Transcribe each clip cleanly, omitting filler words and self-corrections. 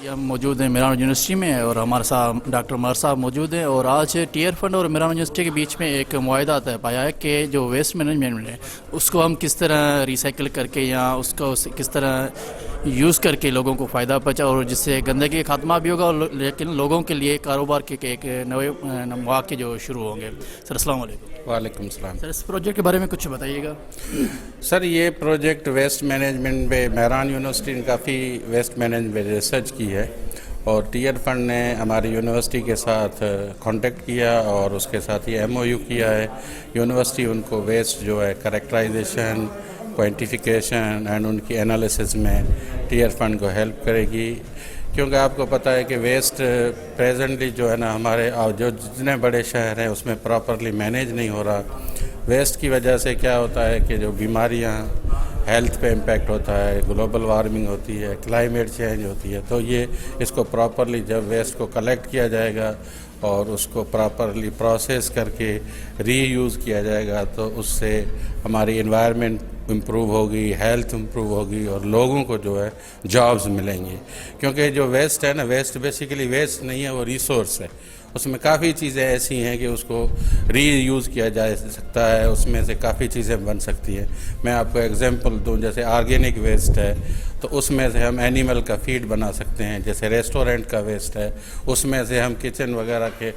ये हम मौजूद हैं मीरान यूनिवर्सिटी में और हमारे साथ डॉक्टर उमर साहब मौजूद हैं। और आज टीयर फंड और मीरान यूनिवर्सिटी के बीच में एक मुआहदा तय पाया है कि जो वेस्ट मैनेजमेंट है उसको हम किस तरह रिसाइकिल करके या उसको किस तरह यूज़ करके लोगों को फ़ायदा पहुँचा और जिससे गंदगी का खात्मा भी होगा और लेकिन लोगों के लिए कारोबार के एक नए मौके जो शुरू होंगे। सर अस्सलाम वालेकुम। वालेकुम सलाम। सर इस प्रोजेक्ट के बारे में कुछ बताइएगा। सर ये प्रोजेक्ट वेस्ट मैनेजमेंट पे मेहरान यूनिवर्सिटी ने काफ़ी वेस्ट मैनेजमेंट रिसर्च की है और टीयर फंड ने हमारी यूनिवर्सिटी के साथ कांटेक्ट किया और उसके साथ ही एमओयू किया है। यूनिवर्सिटी उनको वेस्ट जो है करेक्टराइजेशन, क्वांटिफिकेशन एंड उनकी एनालिसिस में टीयर फंड को हेल्प करेगी, क्योंकि आपको पता है कि वेस्ट प्रेजेंटली जो है ना हमारे जो जितने बड़े शहर हैं उसमें प्रॉपरली मैनेज नहीं हो रहा। वेस्ट की वजह से क्या होता है कि जो बीमारियां, हेल्थ पे इम्पेक्ट होता है, ग्लोबल वार्मिंग होती है, क्लाइमेट चेंज होती है। तो ये इसको प्रॉपरली जब वेस्ट को कलेक्ट किया जाएगा और उसको प्रॉपरली प्रोसेस करके रीयूज़ किया जाएगा तो उससे हमारी एनवायरनमेंट इम्प्रूव होगी, हेल्थ इम्प्रूव होगी और लोगों को जो है जॉब्स मिलेंगी। क्योंकि जो वेस्ट है ना, वेस्ट बेसिकली वेस्ट नहीं है, वो रिसोर्स है। उसमें काफ़ी चीज़ें ऐसी हैं कि उसको रीयूज़ किया जा सकता है, उसमें से काफ़ी चीज़ें बन सकती हैं। मैं आपको एग्जांपल दूं, जैसे ऑर्गेनिक वेस्ट है तो उसमें से हम एनिमल का फीड बना सकते हैं। जैसे रेस्टोरेंट का वेस्ट है उसमें से हम किचन वगैरह के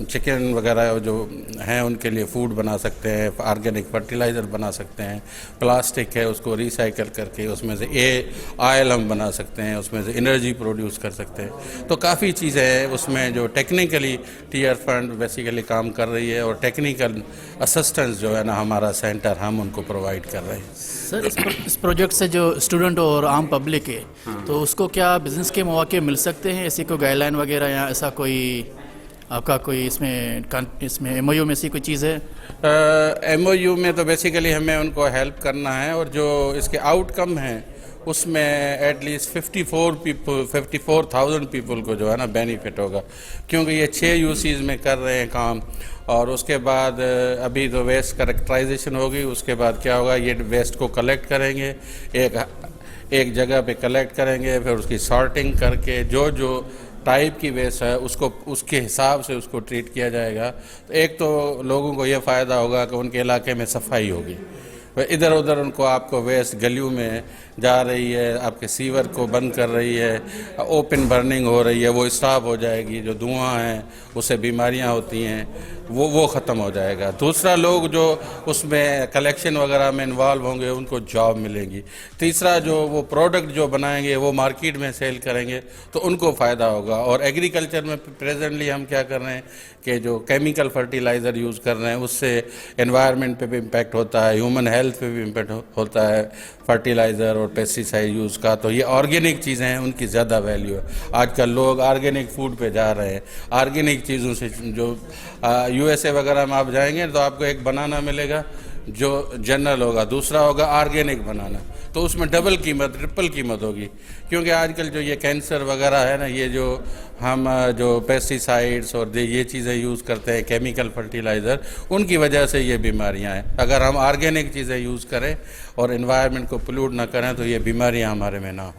चिकन वगैरह जो हैं उनके लिए फूड बना सकते हैं, ऑर्गेनिक फर्टिलाइज़र बना सकते हैं। प्लास्टिक है उसको रिसाइकिल करके उसमें से ऑयल हम बना सकते हैं, उसमें से एनर्जी प्रोड्यूस कर सकते हैं। तो काफ़ी चीज़ें हैं उसमें जो टेक्निकली टीयर फंड बेसिकली काम कर रही है और टेक्निकल असिस्टेंस जो है ना हमारा सेंटर हम उनको प्रोवाइड कर रहे हैं। सर इस प्रोजेक्ट से जो स्टूडेंट और आम पब्लिक है तो उसको क्या बिज़नेस के मौके मिल सकते हैं? ऐसी कोई गाइडलाइन वगैरह या ऐसा कोई आपका कोई इसमें एमओयू में ऐसी कोई चीज़ है? एमओयू में तो बेसिकली हमें उनको हेल्प करना है और जो इसके आउटकम हैं उसमें एटलीस्ट 54,000 पीपल को जो है ना बेनिफिट होगा, क्योंकि ये 6 यूसीज में कर रहे हैं काम। और उसके बाद अभी तो वेस्ट करेक्टराइजेशन होगी, उसके बाद क्या होगा, ये वेस्ट को कलेक्ट करेंगे, एक जगह पे कलेक्ट करेंगे, फिर उसकी सॉर्टिंग करके जो जो टाइप की वेस्ट है उसको उसके हिसाब से उसको ट्रीट किया जाएगा। तो एक तो लोगों को ये फ़ायदा होगा कि उनके इलाके में सफाई होगी। इधर उधर उनको आपको वेस्ट गलियों में जा रही है, आपके सीवर को बंद कर रही है, ओपन बर्निंग हो रही है, वो स्टॉप हो जाएगी। जो धुआं है उससे बीमारियां होती हैं वो ख़त्म हो जाएगा। दूसरा, लोग जो उसमें कलेक्शन वगैरह में इन्वॉल्व होंगे उनको जॉब मिलेगी। तीसरा, जो वो प्रोडक्ट जो बनाएंगे वो मार्केट में सेल करेंगे तो उनको फ़ायदा होगा। और एग्रीकल्चर में प्रेजेंटली हम क्या कर रहे हैं कि जो केमिकल फर्टिलाइज़र यूज़ कर रहे हैं उससे एनवायरनमेंट पे भी इम्पैक्ट होता है, ह्यूमन हेल्थ पे भी इम्पैक्ट होता है फर्टिलाइज़र और पेस्टिसाइड यूज़ का। तो ये ऑर्गेनिक चीज़ें हैं, उनकी ज़्यादा वैल्यू है। आजकल लोग ऑर्गेनिक फूड पे जा रहे हैं। ऑर्गेनिक चीज़ों से जो यूएसए वगैरह में आप जाएंगे तो आपको एक बनाना मिलेगा जो जनरल होगा, दूसरा होगा ऑर्गेनिक बनाना, तो उसमें डबल कीमत, ट्रिपल कीमत होगी। क्योंकि आजकल जो ये कैंसर वगैरह है ना, ये जो हम जो पेस्टिसाइड्स और ये चीज़ें यूज़ करते हैं, केमिकल फर्टिलाइज़र, उनकी वजह से ये बीमारियां हैं। अगर हम ऑर्गेनिक चीज़ें यूज़ करें और एनवायरनमेंट को पोल्यूट ना करें तो ये बीमारियां हमारे में ना हो।